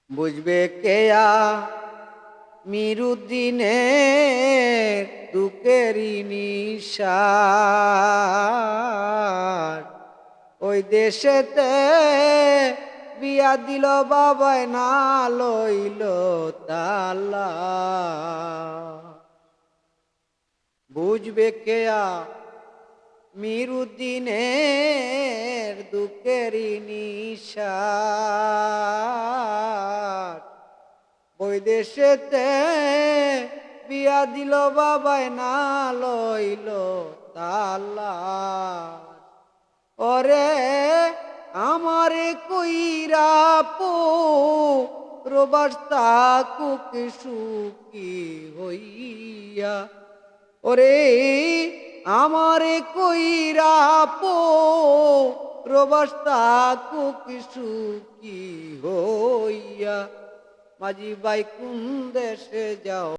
বুঝবে কেয়া মিরুদ্দিনের দুঃখেরই নিশার ওই দেশেতে বিয়া দিল বাবায় না লইল তালা বুঝবে কেয়া মিরুদ্দিনের দুঃখেরই নিশার ওই দেশেতে বিয়া দিল বাবায় না লইল তালা ওরে আমারে কইরা রোবাস্তা কুকি সুখী হইয়া ওরে আমারে কইরা রোবাস্তা কুকি সুখী হইয়া মাঝি ভাই কোন দেশে যাও